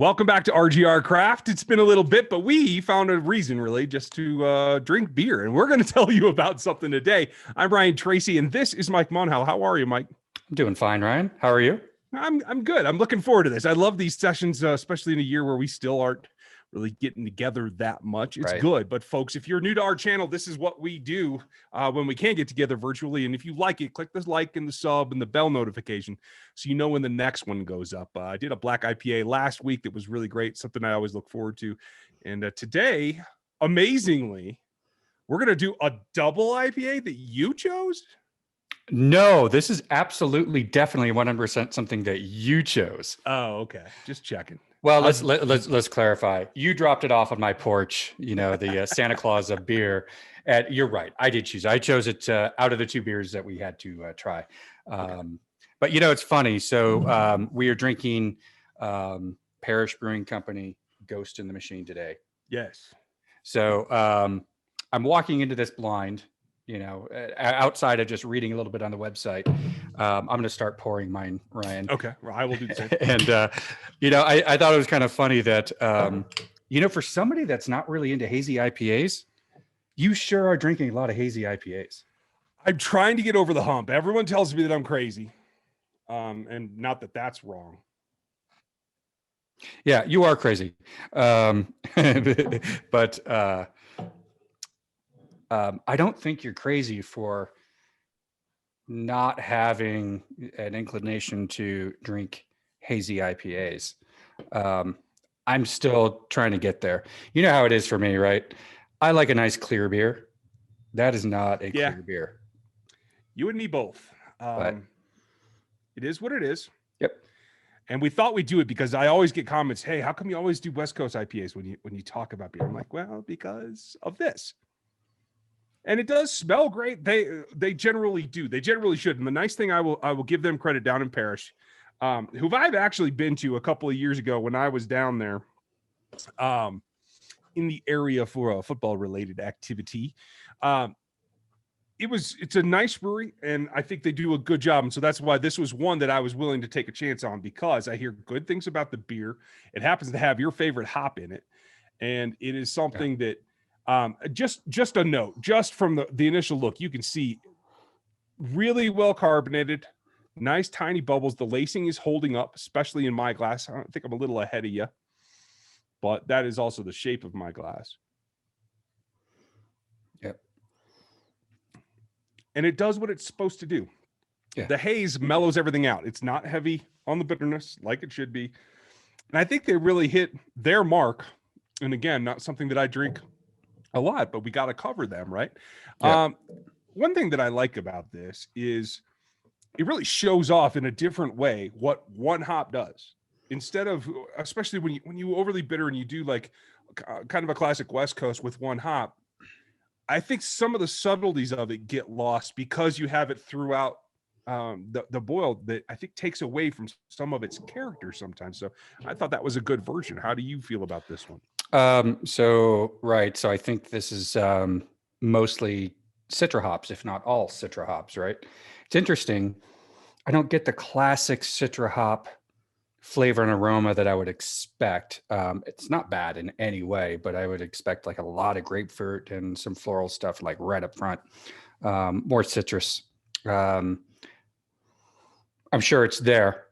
Welcome back to RGR Craft. It's been a little bit, but we found a reason really just to drink beer. And we're going to tell you about something today. I'm Ryan Tracy, and this is Mike Monhow. How are you, Mike? I'm doing fine, Ryan. How are you? I'm good. I'm looking forward to this. I love these sessions, especially in a year where we still aren't really getting together that much. It's good. But folks, if you're new to our channel, this is what we do when we can get together virtually. And if you like it, click the like and the sub and the bell notification so you know when the next one goes up. I did a black IPA last week that was really great, something I always look forward to. And today, amazingly, we're going to do a double IPA that you chose. No, this is absolutely, definitely 100% something that you chose. Oh, okay. Just checking. Well, let's clarify. You dropped it off on my porch, you know, the Santa Claus of beer. And you're right. I did choose. I chose it out of the two beers that we had to try. But, you know, it's funny. So we are drinking Parish Brewing Company Ghost in the Machine today. Yes. So I'm walking into this blind, you know, outside of just reading a little bit on the website. I'm going to start pouring mine, Ryan. Okay. Well, I will do the same. And, you know, I thought it was kind of funny that, you know, for somebody that's not really into hazy IPAs, you sure are drinking a lot of hazy IPAs. I'm trying to get over the hump. Everyone tells me that I'm crazy. And not that that's wrong. Yeah, you are crazy. But I don't think you're crazy for not having an inclination to drink hazy IPAs. I'm still trying to get there. You know how it is for me, right? I like a nice clear beer. That is not a clear beer. You and me both. But it is what it is. Yep. And we thought we'd do it because I always get comments, hey, how come you always do West Coast IPAs when you talk about beer? I'm like, well, because of this. And it does smell great. They generally do. They generally should. And the nice thing, I will give them credit down in Parish, who I've actually been to a couple of years ago when I was down there in the area for a football related activity. It's a nice brewery, and I think they do a good job. And so that's why this was one that I was willing to take a chance on, because I hear good things about the beer. It happens to have your favorite hop in it. And it is something that, just a note, just from the initial look, you can see really well carbonated, nice tiny bubbles. The lacing is holding up, especially in my glass. I think I'm a little ahead of you, but that is also the shape of my glass. Yep. And it does what it's supposed to do. Yeah. The haze mellows everything out. It's not heavy on the bitterness like it should be. And I think they really hit their mark. And again, not something that I drink a lot, but we got to cover them, right? Yeah. One thing that I like about this is it really shows off in a different way what one hop does. Instead of, especially when you overly bitter and you do like kind of a classic West Coast with one hop, I think some of the subtleties of it get lost because you have it throughout the boil, that I think takes away from some of its character sometimes. So I thought that was a good version. How do you feel about this one? So I think this is mostly Citra hops, if not all Citra hops, right? It's interesting. I don't get the classic Citra hop flavor and aroma that I would expect. It's not bad in any way, but I would expect like a lot of grapefruit and some floral stuff like right up front, more citrus. I'm sure it's there.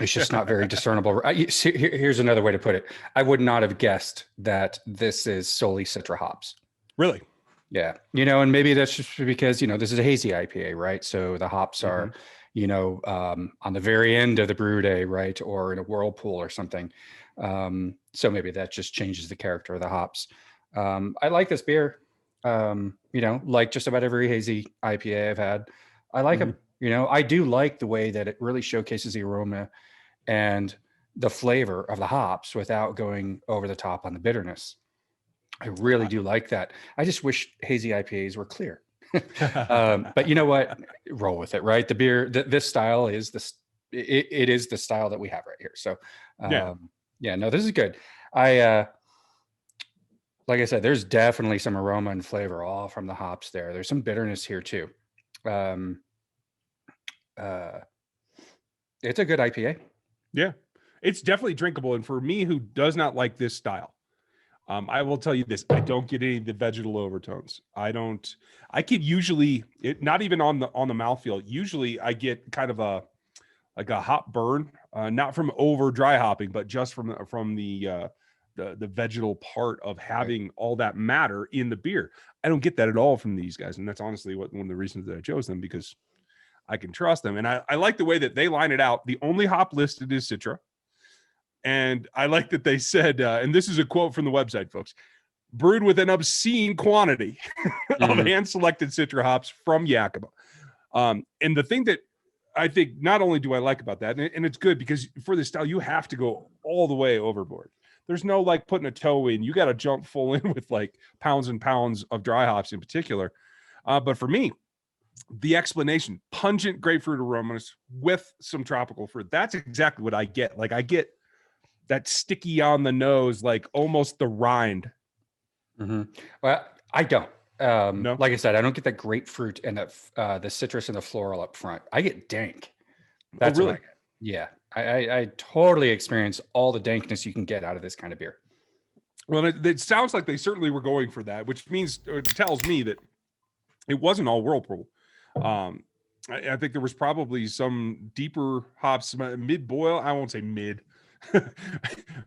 It's just not very discernible. Here's another way to put it. I would not have guessed that this is solely Citra hops. Really? Yeah. You know, and maybe that's just because, you know, this is a hazy IPA, right? So the hops are, you know, on the very end of the brew day, right? Or in a whirlpool or something. So maybe that just changes the character of the hops. I like this beer. You know, like just about every hazy IPA I've had. I like them. You know, I do like the way that it really showcases the aroma and the flavor of the hops without going over the top on the bitterness. I really do like that. I just wish hazy IPAs were clear. But you know what? Roll with it, right? The beer, this style is it is the style that we have right here. So yeah, no, this is good. Like I said, there's definitely some aroma and flavor all from the hops there. There's some bitterness here too. It's a good IPA. Yeah. It's definitely drinkable. And for me, who does not like this style, I will tell you this: I don't get any of the vegetal overtones. I could usually, not even on the mouthfeel. Usually, I get kind of a hop burn, not from over dry hopping, but just from the vegetal part of having all that matter in the beer. I don't get that at all from these guys, and that's honestly one of the reasons that I chose them, because I can trust them. And I like the way that they line it out. The only hop listed is Citra. And I like that they said, and this is a quote from the website, folks: brewed with an obscene quantity of hand-selected Citra hops from Yakima. And the thing that I think not only do I like about that, and it's good because for this style, you have to go all the way overboard. There's no like putting a toe in. You got to jump full in with like pounds and pounds of dry hops in particular. But for me, the explanation, pungent grapefruit aromas with some tropical fruit, that's exactly what I get. Like I get that sticky on the nose, like almost the rind. Well, I don't. No? Like I said, I don't get that grapefruit and the citrus and the floral up front. I get dank. That's really? what I get. Yeah. I totally experience all the dankness you can get out of this kind of beer. Well, it sounds like they certainly were going for that, which means, or it tells me that it wasn't all whirlpool. I think there was probably some deeper hops, mid boil. I won't say mid.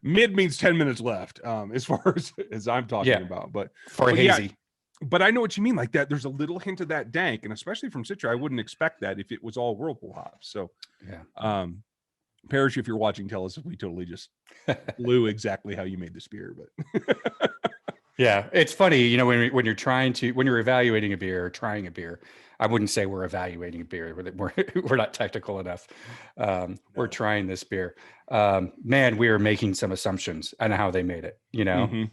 Mid means 10 minutes left, as far as I'm talking about. But for hazy. Yeah, but I know what you mean. Like that, there's a little hint of that dank, and especially from Citra, I wouldn't expect that if it was all whirlpool hops. So, Parish, if you're watching, tell us if we totally just blew exactly how you made this beer. But yeah, it's funny, you know, when you're evaluating a beer or trying a beer. I wouldn't say we're evaluating a beer. We're not technical enough. We're trying this beer. Man, we are making some assumptions on how they made it, you know,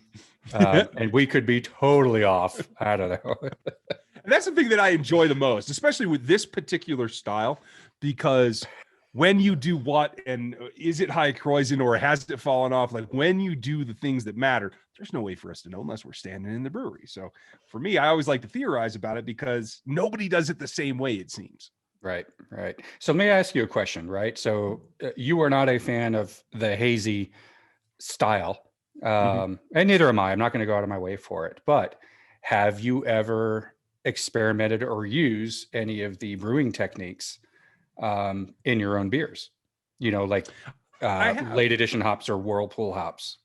and we could be totally off. I don't know. And that's the thing that I enjoy the most, especially with this particular style, because when you do what, and is it high Kreuzen or has it fallen off? Like when you do the things that matter, there's no way for us to know unless we're standing in the brewery. So for me, I always like to theorize about it because nobody does it the same way, it seems. Right. So let me ask you a question, right? So you are not a fan of the hazy style, and neither am I. I'm not going to go out of my way for it. But have you ever experimented or used any of the brewing techniques in your own beers? You know, like late edition hops or whirlpool hops?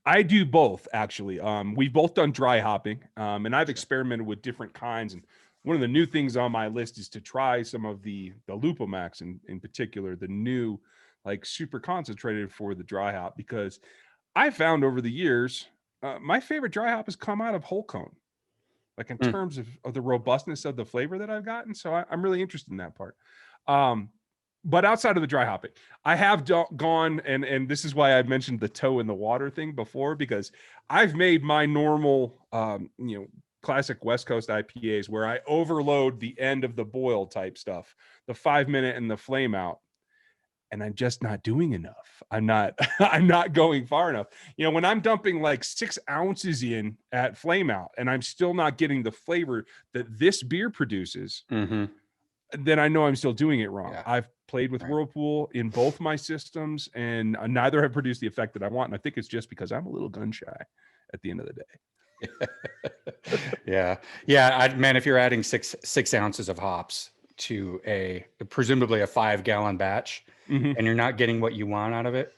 I do both, actually. We've both done dry hopping, and I've experimented with different kinds. And one of the new things on my list is to try some of the Lupomax in particular, the new, like super concentrated for the dry hop, because I found over the years, my favorite dry hop has come out of whole cone, like in terms of the robustness of the flavor that I've gotten. So I'm really interested in that part. But outside of the dry hopping, I have gone, and this is why I mentioned the toe in the water thing before, because I've made my normal, classic West Coast IPAs where I overload the end of the boil type stuff, the 5 minute and the flame out. And I'm just not doing enough. I'm not going far enough. You know, when I'm dumping like 6 ounces in at flame out and I'm still not getting the flavor that this beer produces, then I know I'm still doing it wrong. Yeah. I've played with whirlpool in both my systems, and neither have produced the effect that I want. And I think it's just because I'm a little gun shy at the end of the day. Yeah. Man, if you're adding six ounces of hops to presumably a 5-gallon batch, and you're not getting what you want out of it,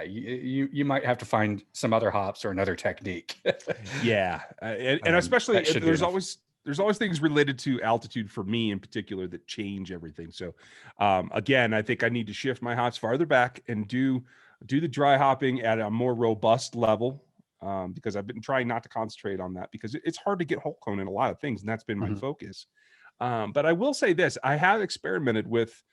you might have to find some other hops or another technique. And especially there's always things related to altitude for me in particular that change everything. So again, I think I need to shift my hops farther back and do the dry hopping at a more robust level, because I've been trying not to concentrate on that because it's hard to get whole cone in a lot of things, and that's been my focus. But I will say this: I have experimented with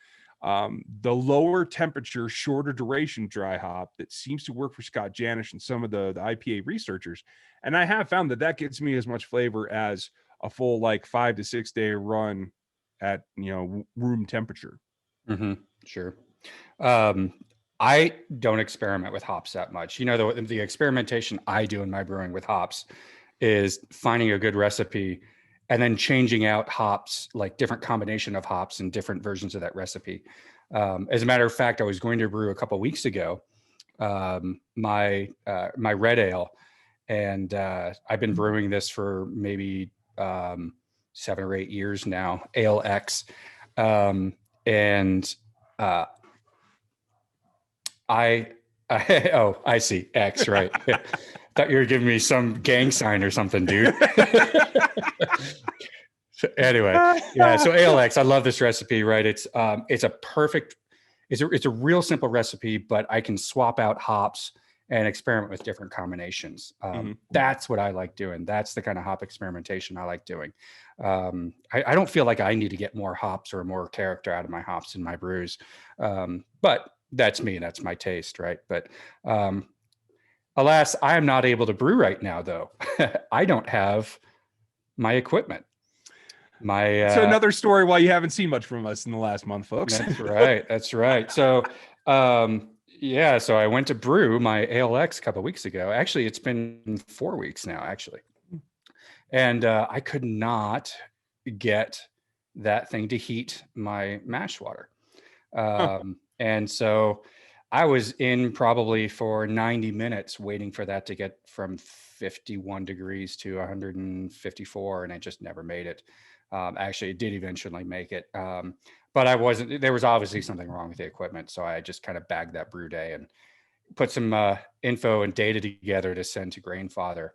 the lower temperature, shorter duration dry hop that seems to work for Scott Janish and some of the IPA researchers. And I have found that gets me as much flavor as a full like 5 to 6 day run at, room temperature. Sure. I don't experiment with hops that much. You know, the experimentation I do in my brewing with hops is finding a good recipe and then changing out hops, like different combination of hops and different versions of that recipe. As a matter of fact, I was going to brew a couple of weeks ago, my red ale, and I've been brewing this for maybe 7 or 8 years now, Ale X. And I see X, right. Thought you were giving me some gang sign or something, dude. So anyway, yeah. So ALX, I love this recipe, right? It's a perfect, it's a real simple recipe, but I can swap out hops and experiment with different combinations. That's what I like doing. That's the kind of hop experimentation I like doing. I don't feel like I need to get more hops or more character out of my hops in my brews. But that's me. That's my taste, right? But alas, I am not able to brew right now, though. I don't have my equipment. So another story why you haven't seen much from us in the last month, folks. That's right. That's right. So yeah, so I went to brew my ALX a couple of weeks ago. Actually, it's been 4 weeks now, actually. And I could not get that thing to heat my mash water. And so I was in probably for 90 minutes waiting for that to get from 51 degrees to 154, and I just never made it. Actually, it did eventually make it. But there was obviously something wrong with the equipment. So I just kind of bagged that brew day and put some info and data together to send to Grainfather.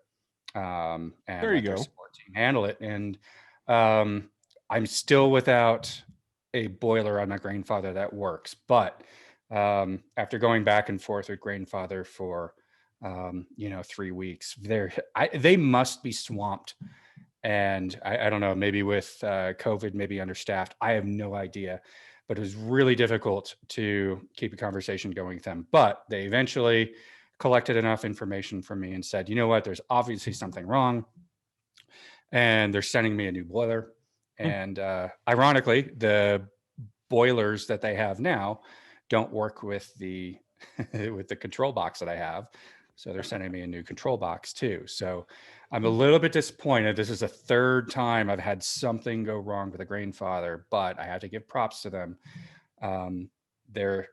And there you go. Support team handle it. And I'm still without a boiler on my Grainfather that works. But after going back and forth with Grainfather for 3 weeks, they must be swamped. And I don't know, maybe with COVID, maybe understaffed. I have no idea, but it was really difficult to keep a conversation going with them. But they eventually collected enough information from me and said, you know what, there's obviously something wrong. And they're sending me a new boiler. And ironically, the boilers that they have now don't work with the with the control box that I have. So they're sending me a new control box too. So I'm a little bit disappointed. This is the third time I've had something go wrong with the Grainfather, but I have to give props to them. Their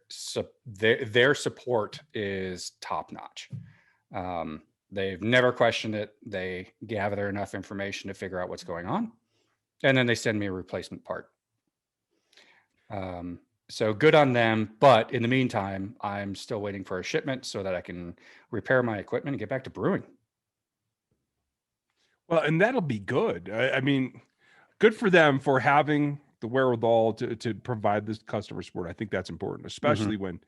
support is top notch. They've never questioned it. They gather enough information to figure out what's going on, and then they send me a replacement part. So good on them. But in the meantime, I'm still waiting for a shipment so that I can repair my equipment and get back to brewing. Well, and that'll be good. I mean, good for them for having the wherewithal to provide this customer support. I think that's important, especially when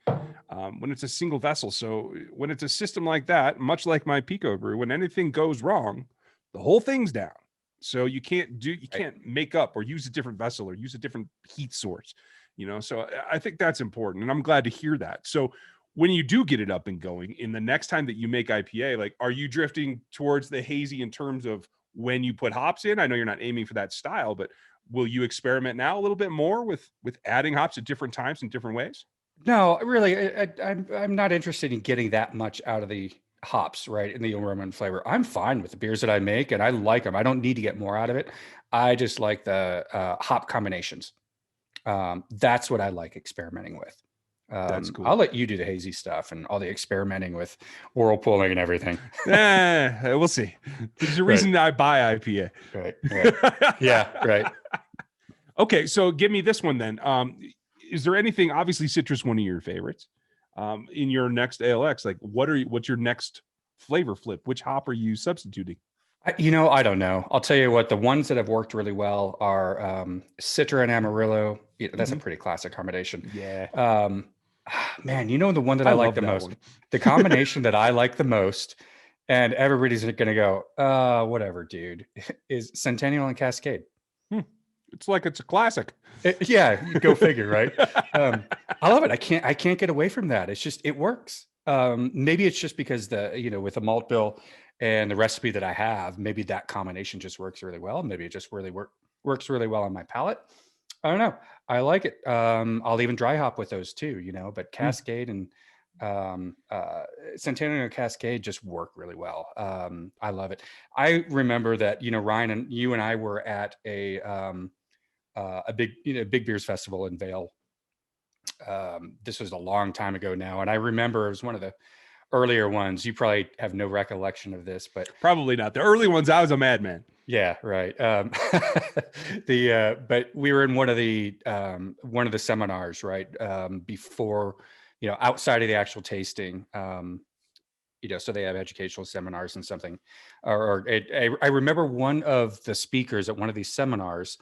it's a single vessel. So when it's a system like that, much like my Pico brew, when anything goes wrong, the whole thing's down. So you can't make up or use a different vessel or use a different heat source. So I think that's important, and I'm glad to hear that. So when you do get it up and going, in the next time that you make IPA, like, are you drifting towards the hazy in terms of when you put hops in? I know you're not aiming for that style, but will you experiment now a little bit more with adding hops at different times in different ways? No, really, I'm not interested in getting that much out of the hops, right, in the aroma and flavor. I'm fine with the beers that I make, and I like them. I don't need to get more out of it. I just like the hop combinations. That's what I like experimenting with. That's cool. I'll let you do the hazy stuff and all the experimenting with whirlpooling and everything. We'll see. There's a reason that I buy IPA. Right. Yeah. Right. Okay. So give me this one then. Is there anything, obviously citrus, one of your favorites, in your next ALX? Like what's your next flavor flip? Which hop are you substituting? I don't know. I'll tell you what, the ones that have worked really well are Citra and Amarillo. That's a pretty classic combination. Yeah. Man, the one that I like the most, the combination that I like the most, and everybody's going to go, whatever, dude, is Centennial and Cascade. It's like it's a classic. Yeah, go figure, right? I love it. I can't get away from that. It's just, it works. Maybe it's just because with the malt bill and the recipe that I have, maybe that combination just works really well. Maybe it just really works really well on my palate. I don't know. I like it. I'll even dry hop with those too, but Cascade and Centennial and Cascade just work really well. I love it. I remember that, Ryan and you and I were at a big beers festival in Vail This was a long time ago now. And I remember it was one of the earlier ones. You probably have no recollection of this, but probably not. The early ones, I was a madman. Yeah, right. But we were in one of the seminars, right? Before, outside of the actual tasting, so they have educational seminars and something, I remember one of the speakers at one of these seminars,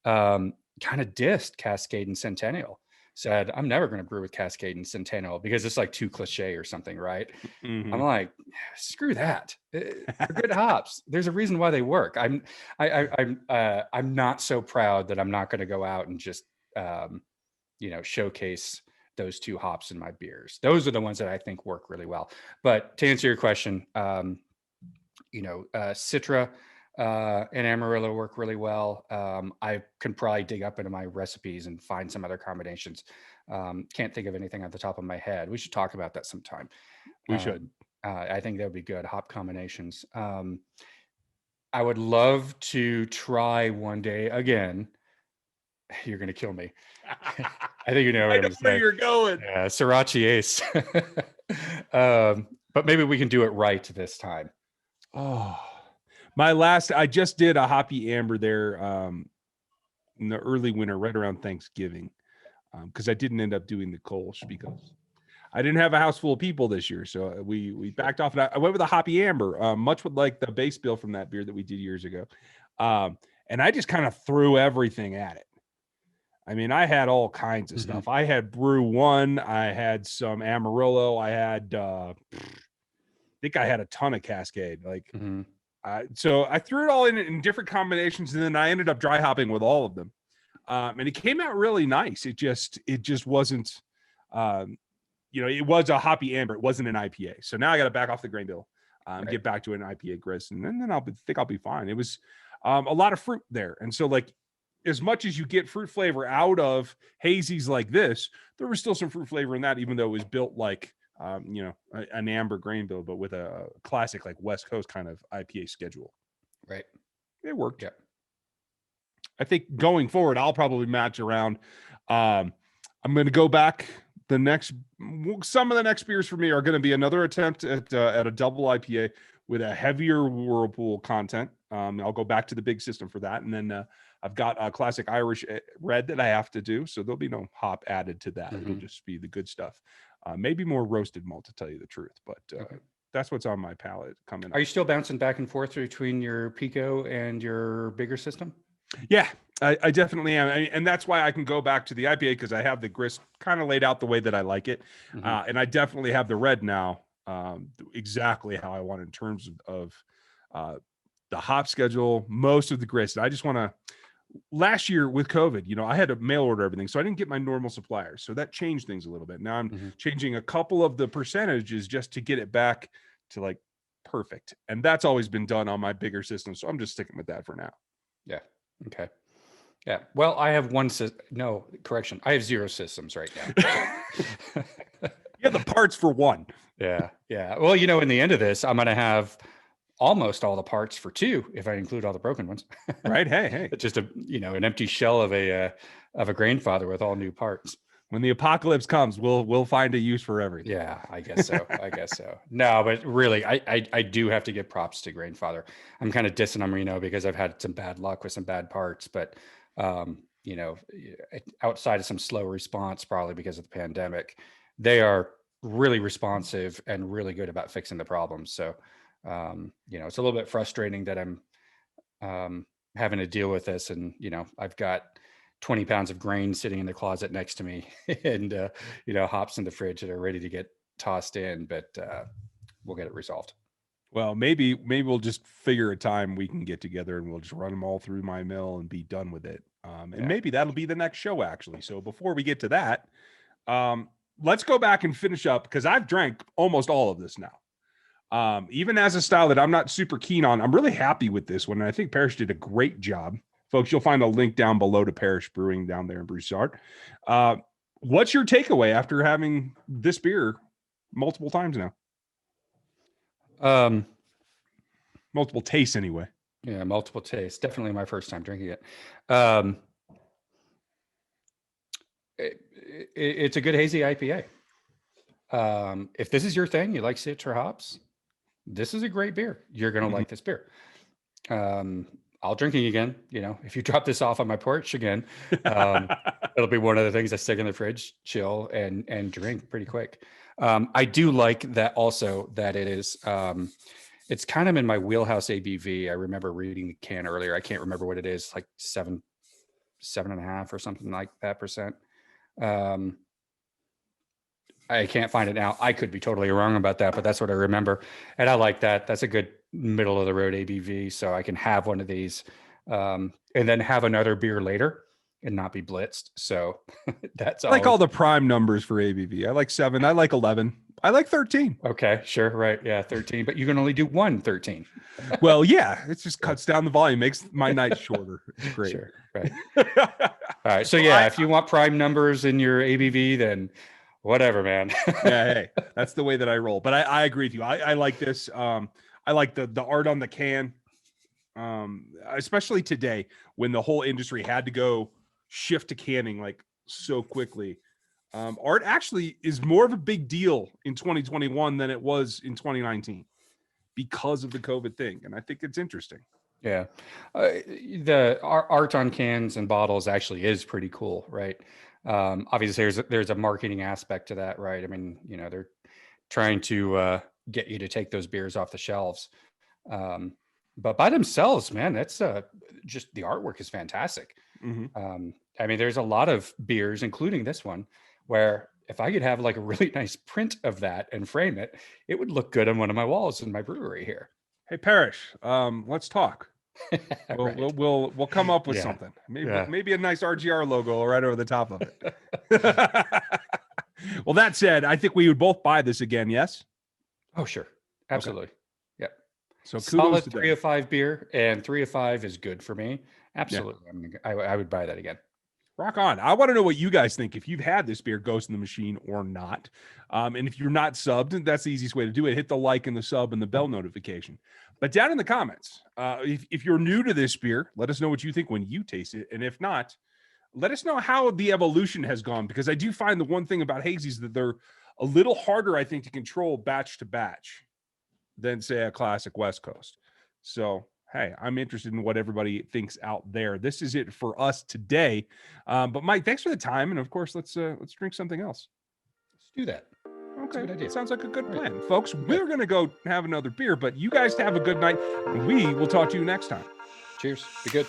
kind of dissed Cascade and Centennial, said, I'm never going to brew with Cascade and Centennial because it's like too cliche or something, right? I'm like, screw that. They're good hops. There's a reason why they work. I'm not so proud that I'm not going to go out and just, showcase those two hops in my beers. Those are the ones that I think work really well. But to answer your question, Citra and Amarillo work really well. I can probably dig up into my recipes and find some other combinations. Can't think of anything at the top of my head. We should talk about that sometime. We should. I think that would be good, hop combinations. I would love to try one day again. You're going to kill me. I think you know what I'm saying. Where you're going. Yeah, Sriracha Ace. But maybe we can do it right this time. Oh, I just did a hoppy amber there in the early winter, right around Thanksgiving, because I didn't end up doing the Kolsch because I didn't have a house full of people this year. So we backed off. And I went with a hoppy amber, much like the base bill from that beer that we did years ago. And I just kind of threw everything at it. I mean, I had all kinds of stuff. I had Brew One. I had some Amarillo. I had, I think I had a ton of Cascade. So I threw it all in different combinations, and then I ended up dry hopping with all of them. And it came out really nice. It just wasn't, it was a hoppy amber. It wasn't an IPA. So now I got to back off the grain bill, get back to an IPA grist, and then I think I'll be fine. It was a lot of fruit there. And so as much as you get fruit flavor out of hazies like this, there was still some fruit flavor in that, even though it was built like, an amber grain bill, but with a classic, like West Coast kind of IPA schedule. Right. It worked. Yeah. I think going forward, I'll probably match around. I'm going to go back. Some of the next beers for me are going to be another attempt at a double IPA with a heavier whirlpool content. I'll go back to the big system for that. And then I've got a classic Irish red that I have to do. So there'll be no hop added to that. It'll just be the good stuff. Maybe more roasted malt, to tell you the truth. But that's what's on my palate coming up. Are you still bouncing back and forth between your Pico and your bigger system? Yeah, I definitely am. And that's why I can go back to the IPA, because I have the grist kind of laid out the way that I like it. And I definitely have the red now exactly how I want in terms of the hop schedule, most of the grist. I just want to, last year with COVID, I had to mail order everything. So I didn't get my normal suppliers. So that changed things a little bit. Now I'm changing a couple of the percentages just to get it back to like perfect. And that's always been done on my bigger system. So I'm just sticking with that for now. Yeah. Okay. Yeah. Well, I have no, correction. I have 0 systems right now. You have the parts for one. Yeah. Yeah. Well, in the end of this, I'm going to have almost all the parts for 2 if I include all the broken ones. Right. Hey. It's just an empty shell of a grandfather with all new parts. When the apocalypse comes, we'll find a use for everything. Yeah, I guess so. No, but really, I do have to give props to Grandfather. I'm kind of dissing them, because I've had some bad luck with some bad parts, but outside of some slow response, probably because of the pandemic, they are really responsive and really good about fixing the problems. So, it's a little bit frustrating that I'm having to deal with this, and I've got 20 pounds of grain sitting in the closet next to me and, hops in the fridge that are ready to get tossed in, but we'll get it resolved. Well, maybe we'll just figure a time we can get together and we'll just run them all through my mill and be done with it. And maybe that'll be the next show, actually. So before we get to that, let's go back and finish up, because I've drank almost all of this now. Even as a style that I'm not super keen on, I'm really happy with this one. And I think Parish did a great job. Folks, you'll find a link down below to Parish Brewing down there in Broussard. What's your takeaway after having this beer multiple times now? Multiple tastes anyway. Yeah, multiple tastes. Definitely my first time drinking it. it's a good hazy IPA. If this is your thing, you like Citra hops, this is a great beer. You're going to like this beer. I'll drinking again. You know, if you drop this off on my porch again, it'll be one of the things I stick in the fridge, chill, and drink pretty quick. I do like that also that it is. It's kind of in my wheelhouse ABV. I remember reading the can earlier. I can't remember what it is, like 7.5 or something like that percent. I can't find it now. I could be totally wrong about that, but that's what I remember. And I like that. That's a good middle of the road ABV. So I can have one of these and then have another beer later and not be blitzed. So that's I like all the prime numbers for ABV. I like 7. I like 11. I like 13. Okay, sure. Right. Yeah. 13, but you can only do 13. Well, yeah, it just cuts down the volume, makes my night shorter. It's great. Sure. Right. All right. So yeah, if you want prime numbers in your ABV, then whatever, man. Yeah, hey, that's the way that I roll. But I agree with you. I like this. I like the art on the can, especially today when the whole industry had to go shift to canning like so quickly. Art actually is more of a big deal in 2021 than it was in 2019 because of the COVID thing. And I think it's interesting. Yeah. The art on cans and bottles actually is pretty cool, right? Obviously there's a marketing aspect to that, right? I mean, you know, they're trying to get you to take those beers off the shelves. But by themselves, man, that's just the artwork is fantastic. Mm-hmm. I mean, there's a lot of beers, including this one, where if I could have like a really nice print of that and frame it, it would look good on one of my walls in my brewery here. Hey, Parish, let's talk. Right. We'll come up with something. Maybe a nice RGR logo right over the top of it. Well, that said, I think we would both buy this again. Yes. Oh, sure. Absolutely. Okay. Yep. So solid 3 of 5 beer, and 3 of 5 is good for me. Absolutely. Yeah. I would buy that again. Rock on. I want to know what you guys think. If you've had this beer, Ghost in the Machine, or not. And if you're not subbed, that's the easiest way to do it. Hit the like and the sub and the bell notification. But down in the comments, if you're new to this beer, let us know what you think when you taste it. And if not, let us know how the evolution has gone. Because I do find the one thing about hazies that they're a little harder, I think, to control batch to batch than, say, a classic West Coast. So, hey, I'm interested in what everybody thinks out there. This is it for us today. But Mike, thanks for the time. And of course, let's drink something else. Let's do that. Okay. It sounds like a good plan. Folks, we're going to go have another beer, but you guys have a good night. And we will talk to you next time. Cheers. Be good.